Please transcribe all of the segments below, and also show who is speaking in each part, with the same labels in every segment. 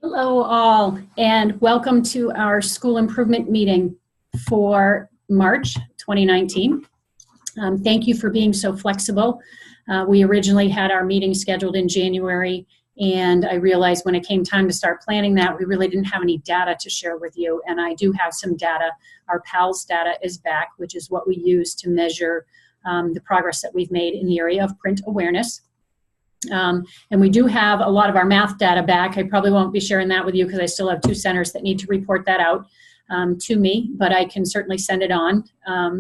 Speaker 1: Hello all, and welcome to our school improvement meeting for March 2019. Thank you for being so flexible. We originally had our meeting scheduled in January, and I realized when it came time to start planning that, we really didn't have any data to share with you, and I do have some data. Our PALS data is back, which is what we use to measure the progress that we've made in the area of print awareness. And we do have a lot of our math data back. I probably won't be sharing that with you because I still have 2 centers that need to report that out to me, but I can certainly send it on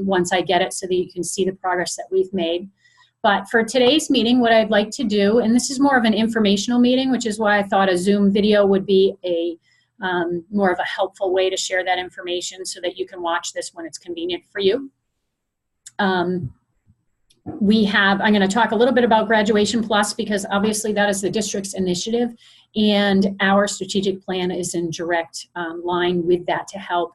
Speaker 1: once I get it so that you can see the progress that we've made. But for today's meeting, what I'd like to do, and this is more of an informational meeting, which is why I thought a Zoom video would be a more of a helpful way to share that information so that you can watch this when it's convenient for you. I'm going to talk a little bit about Graduation Plus because obviously that is the district's initiative, and our strategic plan is in direct line with that to help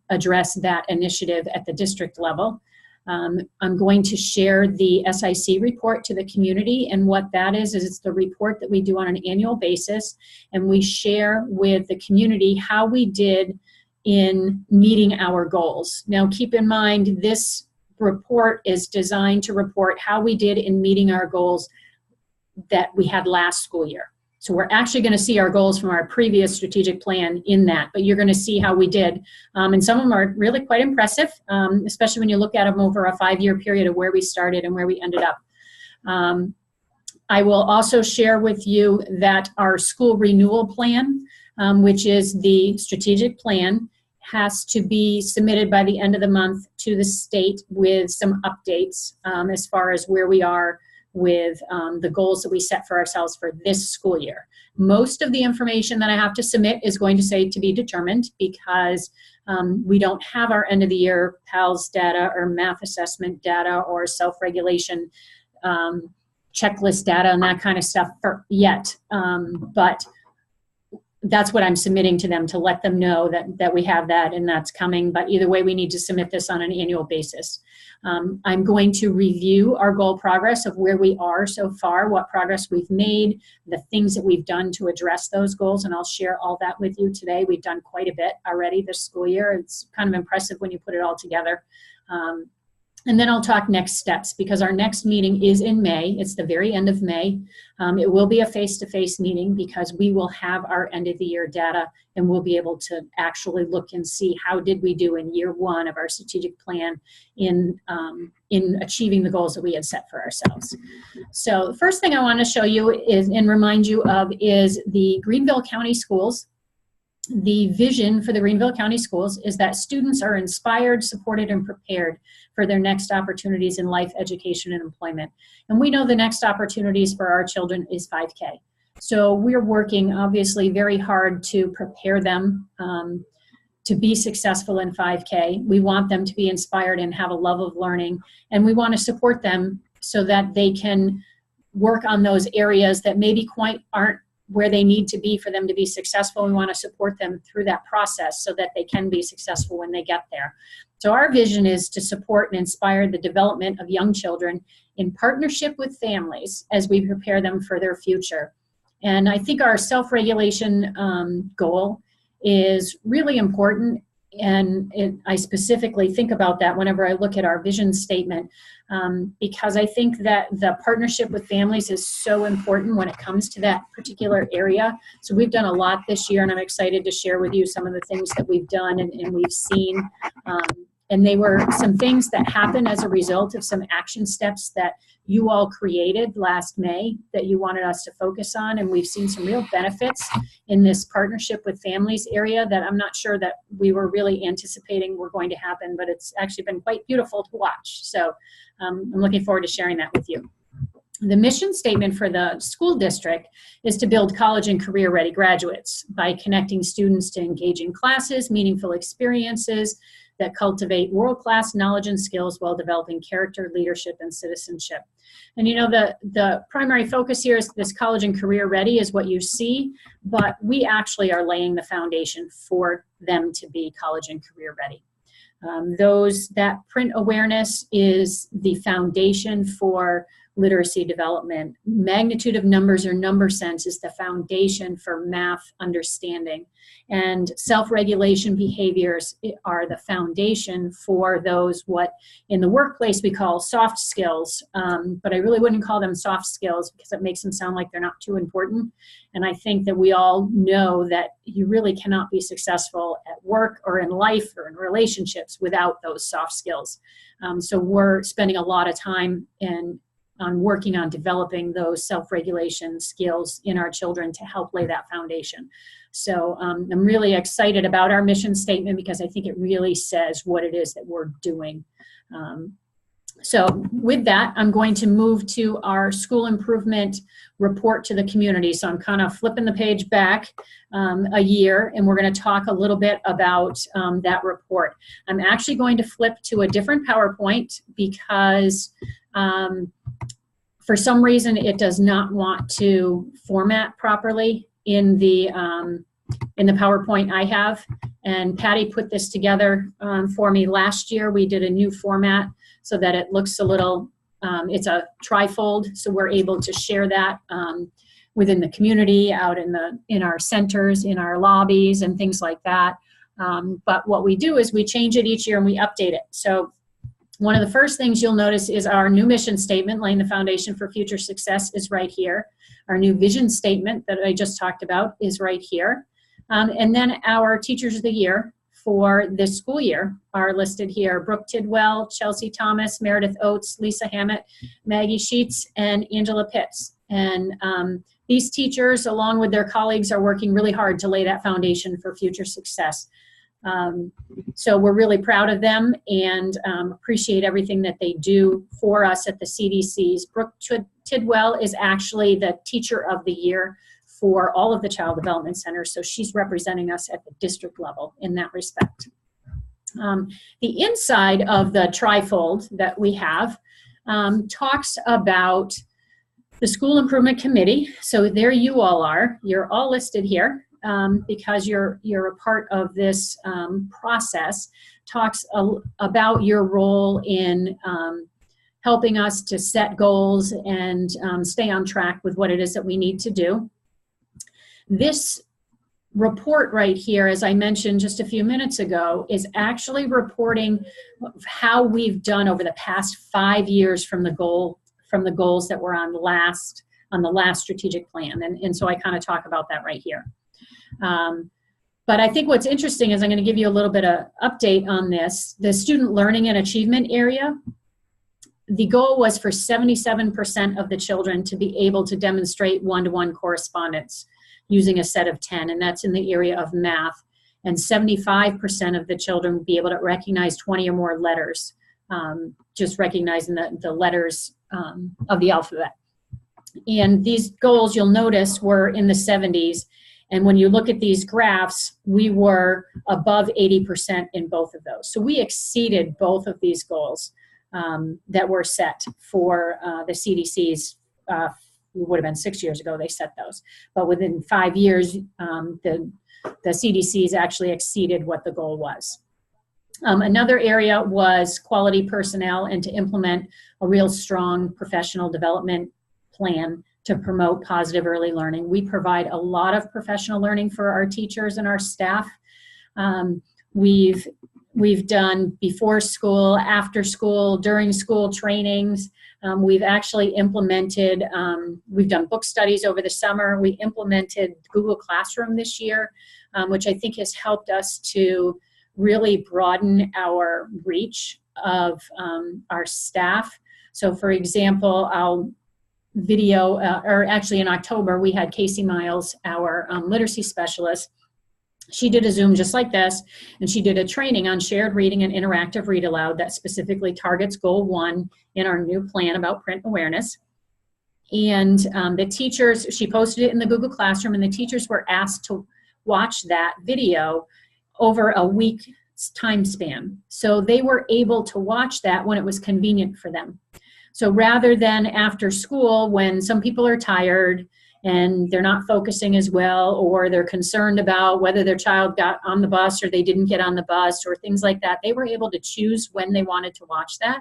Speaker 1: address that initiative at the district level. I'm going to share the SIC report to the community, and what that is it's the report that we do on an annual basis, and we share with the community how we did in meeting our goals. Now keep in mind, this report is designed to report how we did in meeting our goals that we had last school year. So we're actually going to see our goals from our previous strategic plan in that, but you're going to see how we did. And some of them are really quite impressive, especially when you look at them over a 5-year period of where we started and where we ended up. I will also share with you that our school renewal plan, which is the strategic plan, has to be submitted by the end of the month to the state with some updates as far as where we are with the goals that we set for ourselves for this school year. Most of the information that I have to submit is going to say to be determined because we don't have our end of the year PALS data or math assessment data or self-regulation checklist data and that kind of stuff yet. But that's what I'm submitting to them to let them know that we have that and that's coming. But either way, we need to submit this on an annual basis. I'm going to review our goal progress of where we are so far, what progress we've made, the things that we've done to address those goals, and I'll share all that with you today. We've done quite a bit already this school year. It's kind of impressive when you put it all together. And then I'll talk next steps because our next meeting is in May. It's the very end of May. It will be a face-to-face meeting because we will have our end of the year data and we'll be able to actually look and see how did we do in year 1 of our strategic plan in achieving the goals that we had set for ourselves. So the first thing I want to show you is and remind you of is the Greenville County Schools. The vision for the Greenville County Schools is that students are inspired, supported, and prepared for their next opportunities in life, education, and employment. And we know the next opportunities for our children is 5K. So we're working obviously very hard to prepare them to be successful in 5K. We want them to be inspired and have a love of learning, and we want to support them so that they can work on those areas that maybe quite aren't where they need to be for them to be successful. We want to support them through that process so that they can be successful when they get there. So our vision is to support and inspire the development of young children in partnership with families as we prepare them for their future. And I think our self-regulation goal is really important, and I specifically think about that whenever I look at our vision statement because I think that the partnership with families is so important when it comes to that particular area. So we've done a lot this year, and I'm excited to share with you some of the things that we've done and we've seen. And they were some things that happened as a result of some action steps that you all created last May that you wanted us to focus on. And we've seen some real benefits in this partnership with families area that I'm not sure that we were really anticipating were going to happen, but it's actually been quite beautiful to watch. So I'm looking forward to sharing that with you. The mission statement for the school district is to build college and career-ready graduates by connecting students to engaging classes, meaningful experiences that cultivate world-class knowledge and skills while developing character, leadership, and citizenship. And you know, the primary focus here is this college and career ready is what you see, but we actually are laying the foundation for them to be college and career ready. That print awareness is the foundation for literacy development. Magnitude of numbers or number sense is the foundation for math understanding. And self-regulation behaviors are the foundation for those what in the workplace we call soft skills. But I really wouldn't call them soft skills because it makes them sound like they're not too important. And I think that we all know that you really cannot be successful at work or in life or in relationships without those soft skills. So we're spending a lot of time on working on developing those self-regulation skills in our children to help lay that foundation. So I'm really excited about our mission statement because I think it really says what it is that we're doing. So with that, I'm going to move to our school improvement report to the community. So I'm kind of flipping the page back a year, and we're going to talk a little bit about that report. I'm actually going to flip to a different PowerPoint because for some reason it does not want to format properly in the PowerPoint I have. And Patty put this together for me last year. We did a new format so that it looks a little, it's a trifold, so we're able to share that within the community, out in our centers, in our lobbies, and things like that. But what we do is we change it each year and we update it. So one of the first things you'll notice is our new mission statement, laying the foundation for future success, is right here. Our new vision statement that I just talked about is right here. And then our Teachers of the Year for this school year are listed here: Brooke Tidwell, Chelsea Thomas, Meredith Oates, Lisa Hammett, Maggie Sheets, and Angela Pitts. And these teachers, along with their colleagues, are working really hard to lay that foundation for future success. So we're really proud of them and appreciate everything that they do for us at the CDCs. Brooke Tidwell is actually the Teacher of the Year for all of the Child Development Centers, so she's representing us at the district level in that respect. The inside of the trifold that we have talks about the School Improvement Committee. So there you all are. You're all listed here. Because you're a part of this process, talks about your role in helping us to set goals and stay on track with what it is that we need to do. This report right here, as I mentioned just a few minutes ago, is actually reporting how we've done over the past 5 years from the goals that were on the last strategic plan. And so I kind of talk about that right here. But I think what's interesting is I'm going to give you a little bit of update on this. The student learning and achievement area, the goal was for 77% of the children to be able to demonstrate one-to-one correspondence using a set of 10, and that's in the area of math. And 75% of the children be able to recognize 20 or more letters, just recognizing the letters of the alphabet. And these goals, you'll notice, were in the 70s. And when you look at these graphs, we were above 80% in both of those. So we exceeded both of these goals that were set for the CDCs. It would have been 6 years ago they set those. But within 5 years, the CDCs actually exceeded what the goal was. Another area was quality personnel and to implement a real strong professional development plan to promote positive early learning. We provide a lot of professional learning for our teachers and our staff. We've done before school, after school, during school trainings. We've actually implemented, we've done book studies over the summer. We implemented Google Classroom this year, which I think has helped us to really broaden our reach of our staff. So for example, or actually in October, we had Casey Miles, our literacy specialist. She did a Zoom just like this, and she did a training on shared reading and interactive read aloud that specifically targets goal 1 in our new plan about print awareness. And the teachers, she posted it in the Google Classroom, and the teachers were asked to watch that video over a week's time span. So they were able to watch that when it was convenient for them. So rather than after school, when some people are tired and they're not focusing as well, or they're concerned about whether their child got on the bus or they didn't get on the bus or things like that, they were able to choose when they wanted to watch that.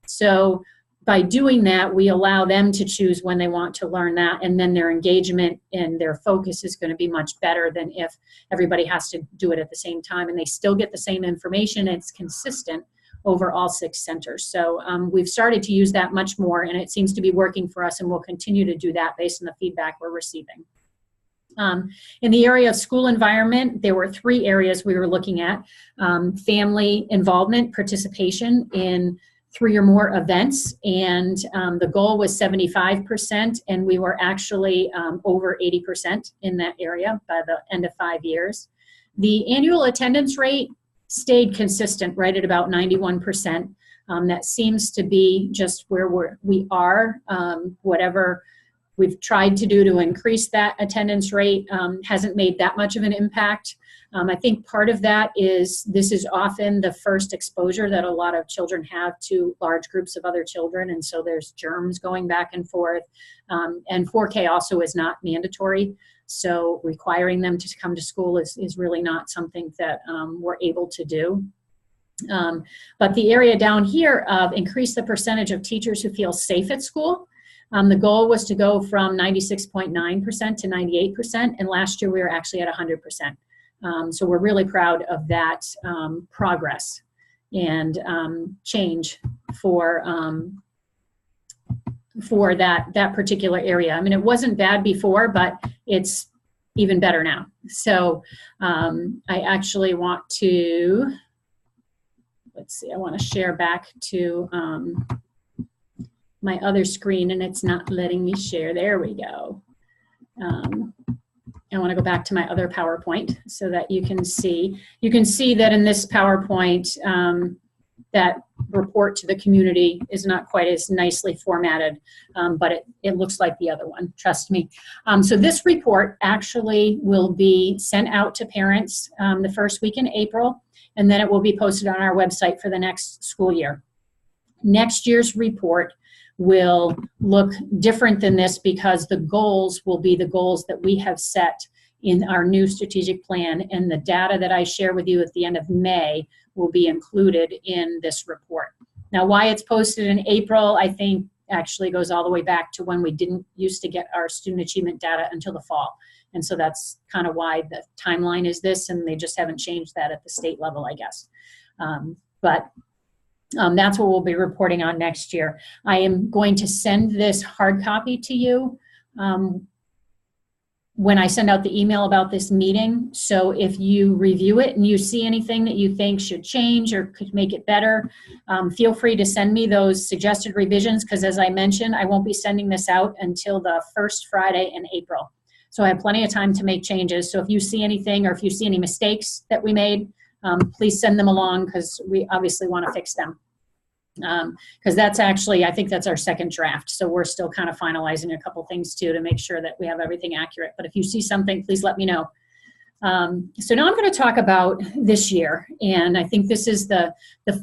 Speaker 1: So by doing that, we allow them to choose when they want to learn that, and then their engagement and their focus is going to be much better than if everybody has to do it at the same time, and they still get the same information. It's consistent over all 6 centers. So we've started to use that much more, and it seems to be working for us, and we'll continue to do that based on the feedback we're receiving. In the area of school environment, there were 3 areas we were looking at. Family involvement, participation in 3 or more events, and the goal was 75%, and we were actually over 80% in that area by the end of 5 years. The annual attendance rate stayed consistent right at about 91%. That seems to be just where we are. Whatever we've tried to do to increase that attendance rate hasn't made that much of an impact. I think part of that is this is often the first exposure that a lot of children have to large groups of other children, and so there's germs going back and forth. And 4K also is not mandatory, so requiring them to come to school is really not something that we're able to do. But the area down here of increase the percentage of teachers who feel safe at school, the goal was to go from 96.9% to 98%, and last year we were actually at 100%. So we're really proud of that progress and change for that particular area. I mean, it wasn't bad before, but it's even better now. So I actually want to, let's see, I want to share back to my other screen, and it's not letting me share. There we go. I want to go back to my other PowerPoint so that you can see. You can see that in this PowerPoint, that report to the community is not quite as nicely formatted, but it looks like the other one, trust me. So this report actually will be sent out to parents the first week in April, and then it will be posted on our website for the next school year. Next year's report will look different than this because the goals will be the goals that we have set in our new strategic plan, and the data that I share with you at the end of May will be included in this report. Now, why it's posted in April, I think actually goes all the way back to when we didn't used to get our student achievement data until the fall. And so that's kind of why the timeline is this, and they just haven't changed that at the state level, I guess. That's what we'll be reporting on next year. I am going to send this hard copy to you when I send out the email about this meeting. So if you review it and you see anything that you think should change or could make it better, feel free to send me those suggested revisions, because as I mentioned, I won't be sending this out until the first Friday in April. So I have plenty of time to make changes. So if you see anything or if you see any mistakes that we made, please send them along, because we obviously want to fix them. Because that's actually, I think that's our second draft. So we're still kind of finalizing a couple things too to make sure that we have everything accurate. But if you see something, please let me know. So now I'm going to talk about this year. And I think this is the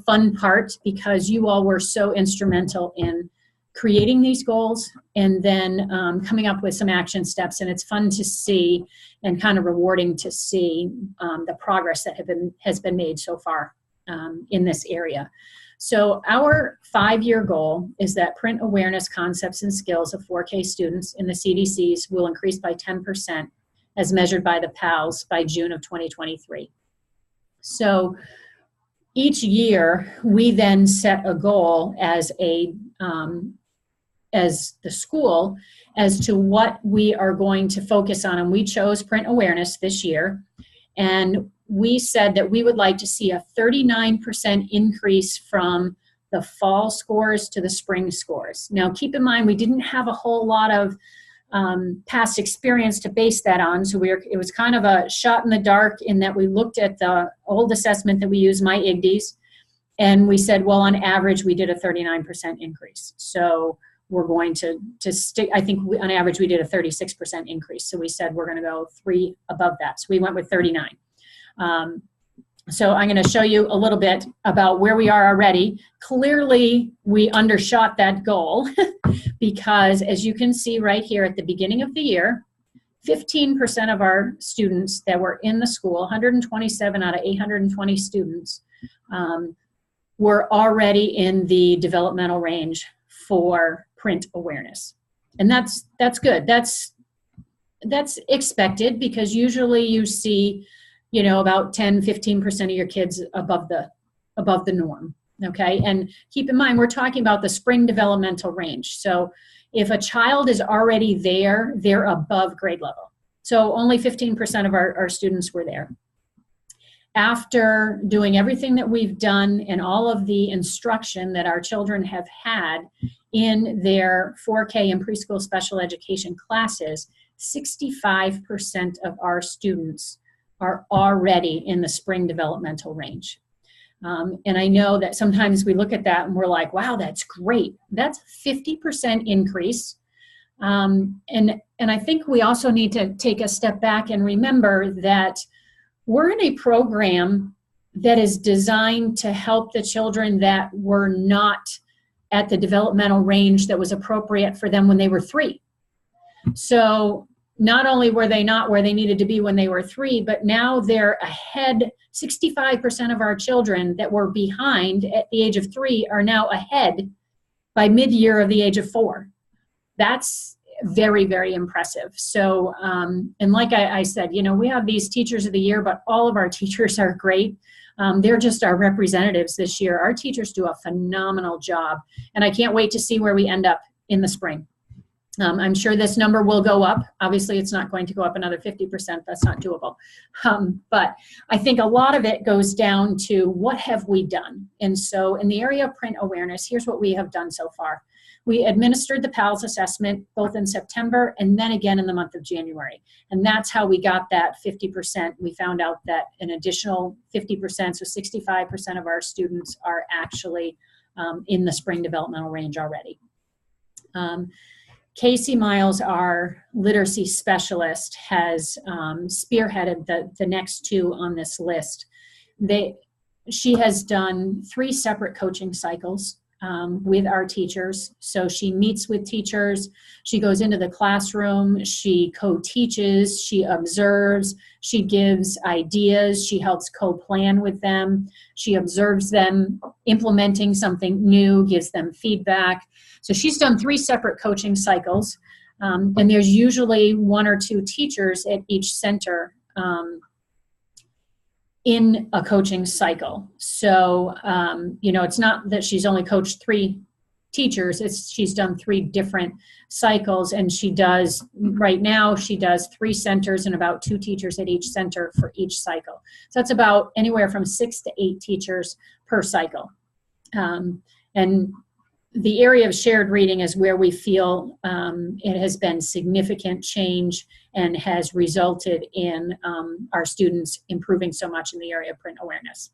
Speaker 1: fun part, because you all were so instrumental in creating these goals and then coming up with some action steps. And it's fun to see and kind of rewarding to see the progress that has been made so far in this area. So our 5-year goal is that print awareness, concepts, and skills of 4K students in the CDCs will increase by 10% as measured by the PALS by June of 2023. So each year we then set a goal as the school as to what we are going to focus on, and we chose print awareness this year, and we said that we would like to see a 39% increase from the fall scores to the spring scores. Now, keep in mind, we didn't have a whole lot of past experience to base that on, so it was kind of a shot in the dark in that we looked at the old assessment that we use, MyIGDES, and we said, well, on average, we did a 39% increase. So we're going to stick, I think on average, we did a 36% increase. So we said we're going to go 3 above that. So we went with 39. So I'm going to show you a little bit about where we are already. Clearly, we undershot that goal because, as you can see right here at the beginning of the year, 15% of our students that were in the school, 127 out of 820 students, were already in the developmental range for print awareness. And that's good. That's expected, because usually you see, about 10-15% of your kids above the norm. Okay. And keep in mind, we're talking about the spring developmental range. So if a child is already there, they're above grade level. So only 15% of our students were there. After doing everything that we've done and all of the instruction that our children have had in their 4K and preschool special education classes, 65% of our students are already in the spring developmental range. And I know that sometimes we look at that and we're like, wow, that's great. That's 50% increase. And I think we also need to take a step back and remember that we're in a program that is designed to help the children that were not at the developmental range that was appropriate for them when they were 3. So not only were they not where they needed to be when they were 3, but now they're ahead. 65% of our children that were behind at the age of 3 are now ahead by mid-year of the age of 4. That's very, very impressive. So, and like I said, we have these teachers of the year, but all of our teachers are great. They're just our representatives this year. Our teachers do a phenomenal job, and I can't wait to see where we end up in the spring. I'm sure this number will go up. Obviously, it's not going to go up another 50%. That's not doable. But I think a lot of it goes down to what have we done? And so in the area of print awareness, here's what we have done so far. We administered the PALS assessment both in September and then again in the month of January. And that's how we got that 50%. We found out that an additional 50%, so 65% of our students are actually in the spring developmental range already. Casey Miles, our literacy specialist, has spearheaded the next 2 on this list. She has done 3 separate coaching cycles with our teachers. So she meets with teachers, she goes into the classroom, she co-teaches, she observes, she gives ideas, she helps co-plan with them, she observes them implementing something new, gives them feedback. So she's done 3 separate coaching cycles, and there's usually 1 or 2 teachers at each center in a coaching cycle. So, it's not that she's only coached 3 teachers, she's done 3 different cycles, and right now she does 3 centers and about 2 teachers at each center for each cycle. So that's about anywhere from 6 to 8 teachers per cycle. And the area of shared reading is where we feel it has been significant change and has resulted in our students improving so much in the area of print awareness.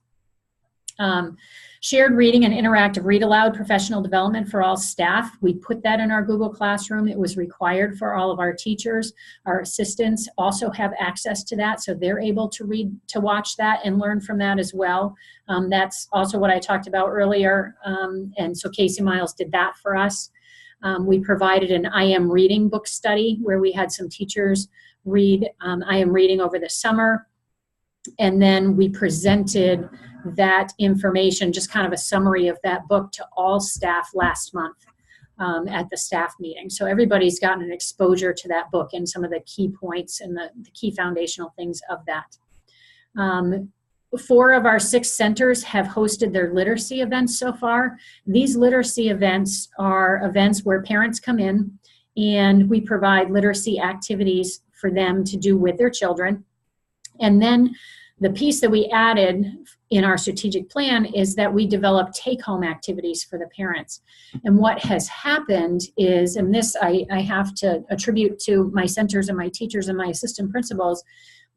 Speaker 1: Shared reading and interactive read aloud professional development for all staff. We put that in our Google Classroom. It was required for all of our teachers. Our assistants also have access to that, so they're able to watch that and learn from that as well. That's also what I talked about earlier, and so Casey Miles did that for us. We provided an I Am Reading book study where we had some teachers read I Am Reading over the summer, and then we presented that information, just kind of a summary of that book, to all staff last month at the staff meeting. So everybody's gotten an exposure to that book and some of the key points and the key foundational things of that. 4 of our 6 centers have hosted their literacy events so far. These literacy events are events where parents come in and we provide literacy activities for them to do with their children. And then the piece that we added in our strategic plan is that we develop take-home activities for the parents. And what has happened is, and this I have to attribute to my centers and my teachers and my assistant principals,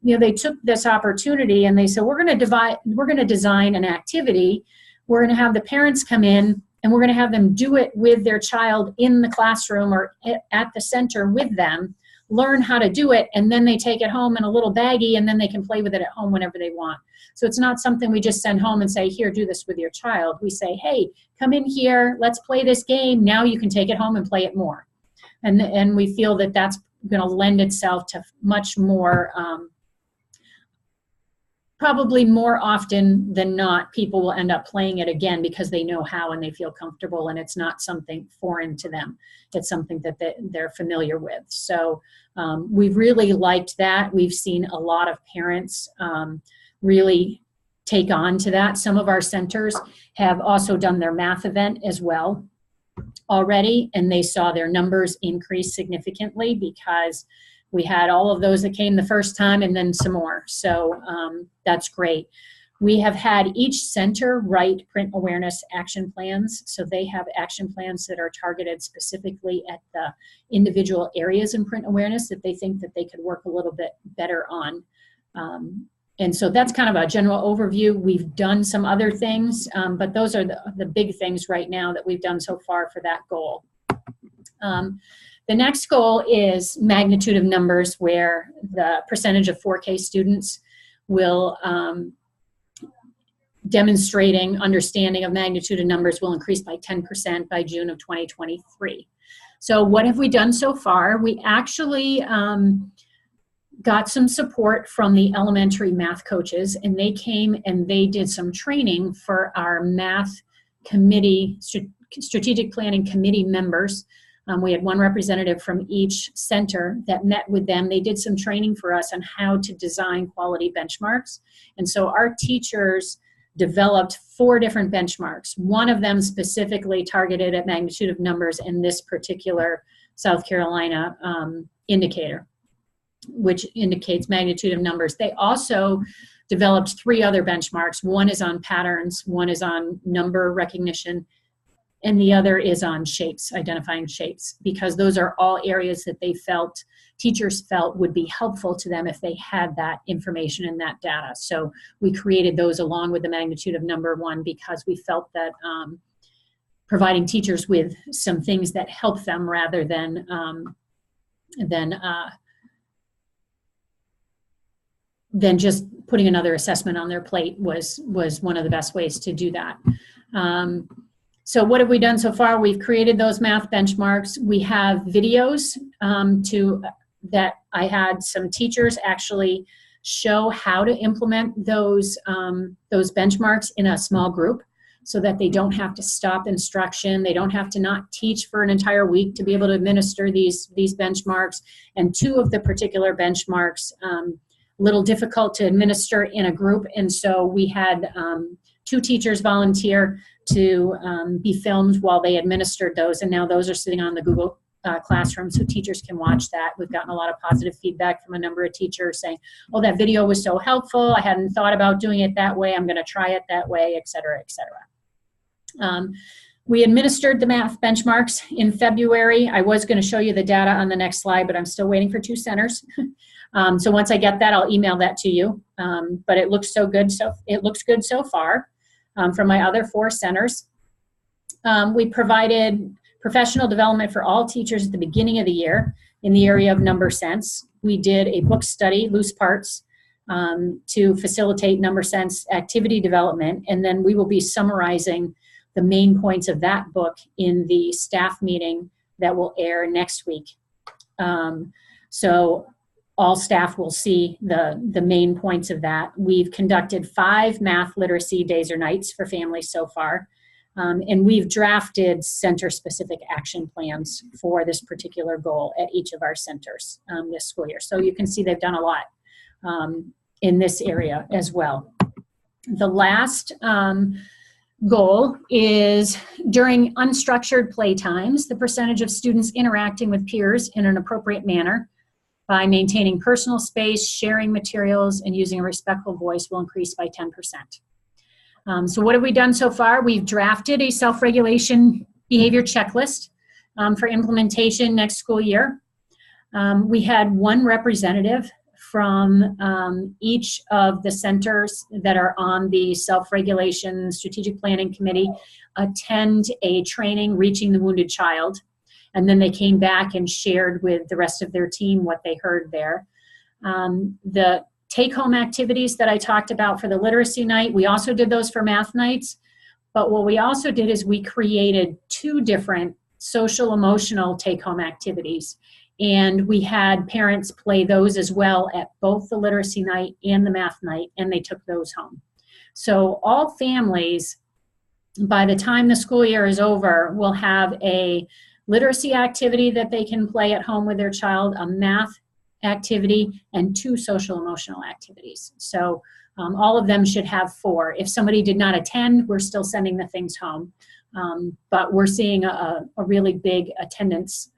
Speaker 1: they took this opportunity and they said, we're going to design an activity. We're going to have the parents come in and we're going to have them do it with their child in the classroom or at the center with them, learn how to do it, and then they take it home in a little baggie and then they can play with it at home whenever they want. So it's not something we just send home and say, here, do this with your child. We say, hey, come in here, let's play this game. Now you can take it home and play it more. And we feel that that's going to lend itself to much more probably more often than not, people will end up playing it again because they know how and they feel comfortable, and it's not something foreign to them. It's something that they're familiar with. So we've really liked that. We've seen a lot of parents really take on to that. Some of our centers have also done their math event as well already, and they saw their numbers increase significantly because we had all of those that came the first time and then some more. So that's great. We have had each center write print awareness action plans. So they have action plans that are targeted specifically at the individual areas in print awareness that they think that they could work a little bit better on. And so that's kind of a general overview. We've done some other things, but those are the big things right now that we've done so far for that goal. The next goal is magnitude of numbers, where the percentage of 4K students will demonstrating understanding of magnitude of numbers will increase by 10% by June of 2023. So what have we done so far? We actually got some support from the elementary math coaches, and they came and they did some training for our math committee, strategic planning committee members. We had one representative from each center that met with them. They did some training for us on how to design quality benchmarks. And so our teachers developed 4 different benchmarks. One of them specifically targeted at magnitude of numbers in this particular South Carolina indicator, which indicates magnitude of numbers. They also developed 3 other benchmarks. One is on patterns, one is on number recognition, and the other is on shapes, identifying shapes, because those are all areas that they felt, teachers felt would be helpful to them if they had that information and that data. So we created those along with the magnitude of number one, because we felt that providing teachers with some things that help them rather than just putting another assessment on their plate was one of the best ways to do that. So what have we done so far? We've created those math benchmarks. We have videos that I had some teachers actually show how to implement those benchmarks in a small group, so that they don't have to stop instruction. They don't have to not teach for an entire week to be able to administer these benchmarks. And 2 of the particular benchmarks, little difficult to administer in a group. And so we had 2 teachers volunteer to be filmed while they administered those. And now those are sitting on the Google Classroom, so teachers can watch that. We've gotten a lot of positive feedback from a number of teachers saying, oh, that video was so helpful. I hadn't thought about doing it that way. I'm going to try it that way, et cetera, et cetera. We administered the math benchmarks in February. I was going to show you the data on the next slide, but I'm still waiting for 2 centers. So once I get that, I'll email that to you. But it looks good so far from my other 4 centers. We provided professional development for all teachers at the beginning of the year in the area of number sense. We did a book study, Loose Parts, to facilitate number sense activity development, and then we will be summarizing the main points of that book in the staff meeting that will air next week. So all staff will see the main points of that. We've conducted 5 math literacy days or nights for families so far. And we've drafted center-specific action plans for this particular goal at each of our centers this school year. So you can see they've done a lot in this area as well. The last goal is during unstructured play times, the percentage of students interacting with peers in an appropriate manner by maintaining personal space, sharing materials, and using a respectful voice will increase by 10%. So what have we done so far? We've drafted a self-regulation behavior checklist for implementation next school year. We had 1 representative from each of the centers that are on the self-regulation strategic planning committee attend a training, Reaching the Wounded Child. And then they came back and shared with the rest of their team what they heard there. The take-home activities that I talked about for the literacy night, we also did those for math nights. But what we also did is we created 2 different social emotional take-home activities. And we had parents play those as well at both the literacy night and the math night, and they took those home. So all families, by the time the school year is over, will have a literacy activity that they can play at home with their child, a math activity, and 2 social emotional activities. So all of them should have 4. If somebody did not attend, we're still sending the things home. But we're seeing a really big attendance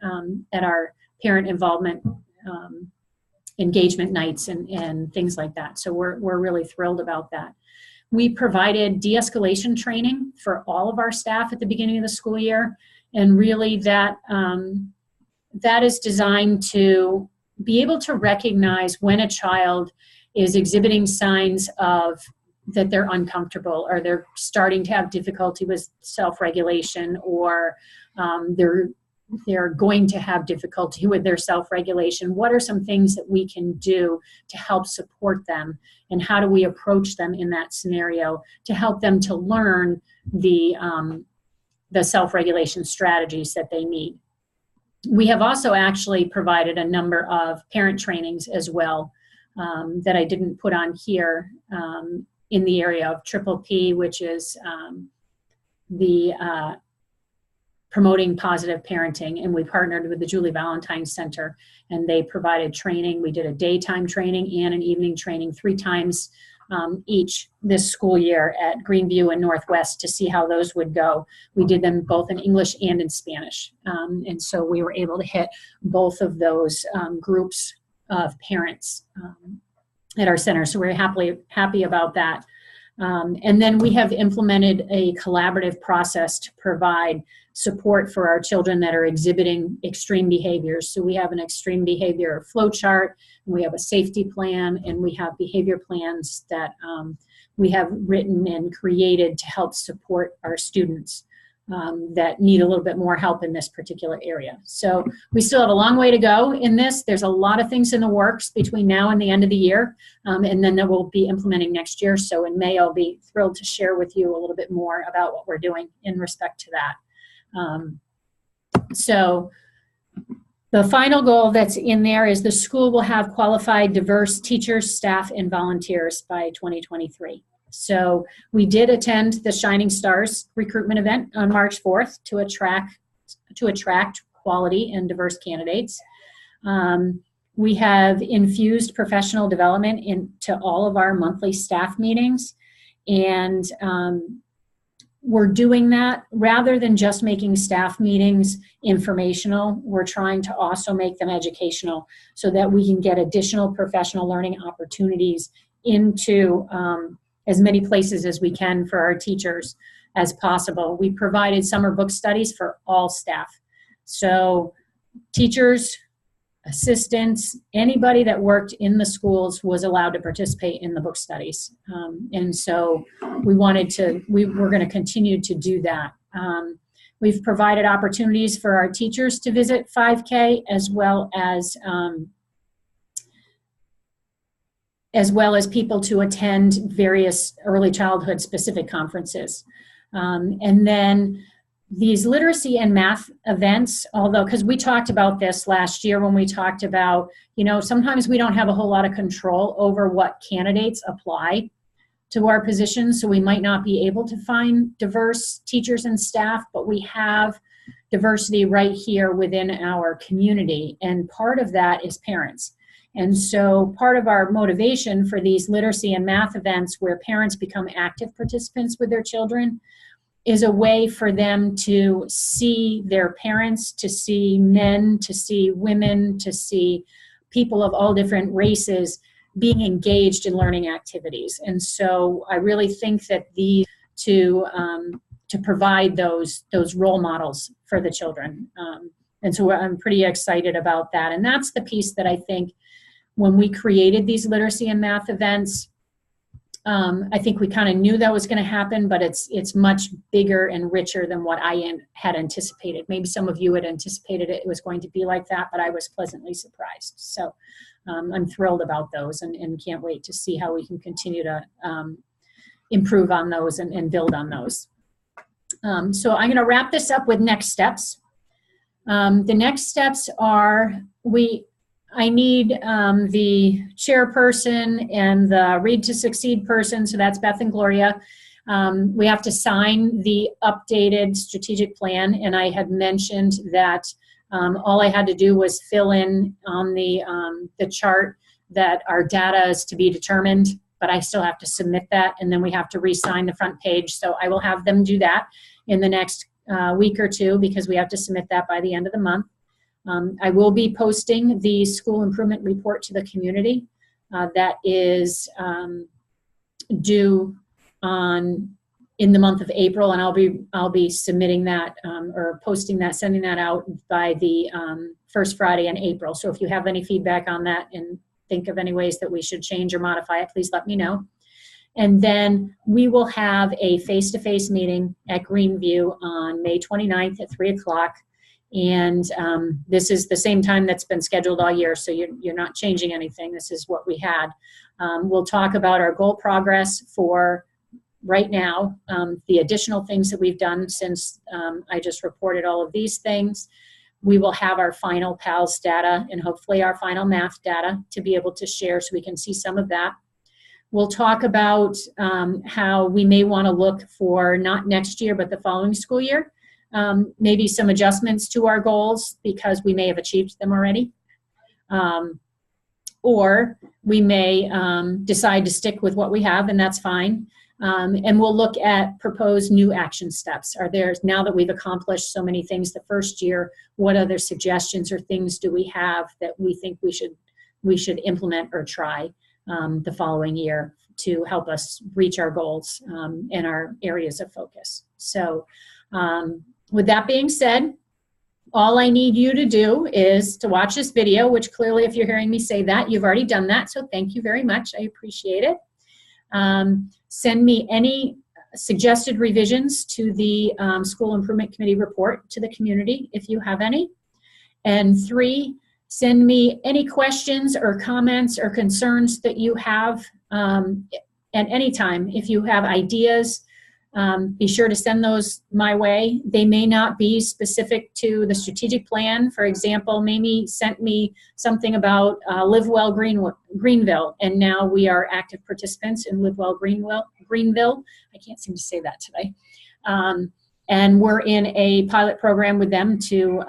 Speaker 1: at our parent involvement engagement nights and things like that. So we're really thrilled about that. We provided de-escalation training for all of our staff at the beginning of the school year, and really that is designed to be able to recognize when a child is exhibiting signs of that they're uncomfortable, or they're starting to have difficulty with self-regulation, or they're going to have difficulty with their self-regulation. What are some things that we can do to help support them, and how do we approach them in that scenario to help them to learn the self-regulation strategies that they need? We have also actually provided a number of parent trainings as well that I didn't put on here in the area of Triple P, which is the promoting positive parenting, and we partnered with the Julie Valentine Center, and they provided training. We did a daytime training and an evening training 3 times each this school year at Greenview and Northwest to see how those would go. We did them both in English and in Spanish, and so we were able to hit both of those groups of parents at our center, so we're happy about that. And then we have implemented a collaborative process to provide support for our children that are exhibiting extreme behaviors. So we have an extreme behavior flow chart, and we have a safety plan, and we have behavior plans that we have written and created to help support our students that need a little bit more help in this particular area. So we still have a long way to go in this. There's a lot of things in the works between now and the end of the year, and then that we'll be implementing next year. So in May, I'll be thrilled to share with you a little bit more about what we're doing in respect to that. So the final goal that's in there is the school will have qualified, diverse teachers, staff, and volunteers by 2023. So we did attend the Shining Stars recruitment event on March 4th to attract quality and diverse candidates. We have infused professional development into all of our monthly staff meetings, and we're doing that rather than just making staff meetings informational. We're trying to also make them educational so that we can get additional professional learning opportunities into as many places as we can for our teachers as possible. We provided summer book studies for all staff. So teachers, assistants, anybody that worked in the schools was allowed to participate in the book studies. And so we're going to continue to do that. We've provided opportunities for our teachers to visit 5K as well as people to attend various early childhood specific conferences. And then these literacy and math events, although, because we talked about this last year when we talked about, sometimes we don't have a whole lot of control over what candidates apply to our positions, so we might not be able to find diverse teachers and staff, but we have diversity right here within our community, and part of that is parents. And so part of our motivation for these literacy and math events where parents become active participants with their children is a way for them to see their parents, to see men, to see women, to see people of all different races being engaged in learning activities. And so I really think that these to provide those role models for the children. And so I'm pretty excited about that. And that's the piece that I think when we created these literacy and math events, I think we kind of knew that was going to happen, but it's much bigger and richer than what I had anticipated. Maybe some of you had anticipated it was going to be like that, but I was pleasantly surprised. So I'm thrilled about those and can't wait to see how we can continue to improve on those and build on those. So I'm going to wrap this up with next steps. The next steps are I need the chairperson and the Read to Succeed person, so that's Beth and Gloria. We have to sign the updated strategic plan, and I had mentioned that all I had to do was fill in on the chart that our data is to be determined, but I still have to submit that, and then we have to re-sign the front page. So I will have them do that in the next week or two, because we have to submit that by the end of the month. I will be posting the school improvement report to the community. That is due in the month of April, and I'll be submitting that or posting that, sending that out by the first Friday in April. So if you have any feedback on that and think of any ways that we should change or modify it, please let me know. And then we will have a face-to-face meeting at Greenview on May 29th at 3 o'clock. And this is the same time that's been scheduled all year, so you're not changing anything. This is what we had. We'll talk about our goal progress for right now, the additional things that we've done since I just reported all of these things. We will have our final PALS data and hopefully our final math data to be able to share, so we can see some of that. We'll talk about how we may want to look for not next year, but the following school year. Maybe some adjustments to our goals because we may have achieved them already. Or we may decide to stick with what we have, and that's fine. And we'll look at proposed new action steps. Are there, now that we've accomplished so many things the first year, what other suggestions or things do we have that we think we should implement or try the following year to help us reach our goals and our areas of focus. So with that being said, all I need you to do is to watch this video, which clearly, if you're hearing me say that, you've already done that. So thank you very much. I appreciate it. Send me any suggested revisions to the School Improvement Committee report to the community if you have any. And 3, send me any questions or comments or concerns that you have at any time. If you have ideas, be sure to send those my way. They may not be specific to the strategic plan. For example, Mamie sent me something about Live Well Greenville, and now we are active participants in Live Well Greenville. I can't seem to say that today. And we're in a pilot program with them to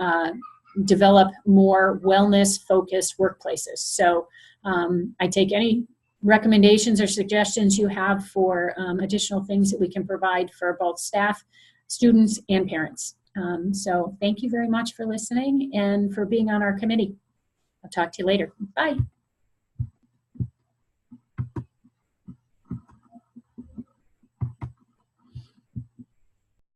Speaker 1: develop more wellness-focused workplaces. So I take any recommendations or suggestions you have for additional things that we can provide for both staff, students, and parents. So thank you very much for listening and for being on our committee. I'll talk to you later. Bye.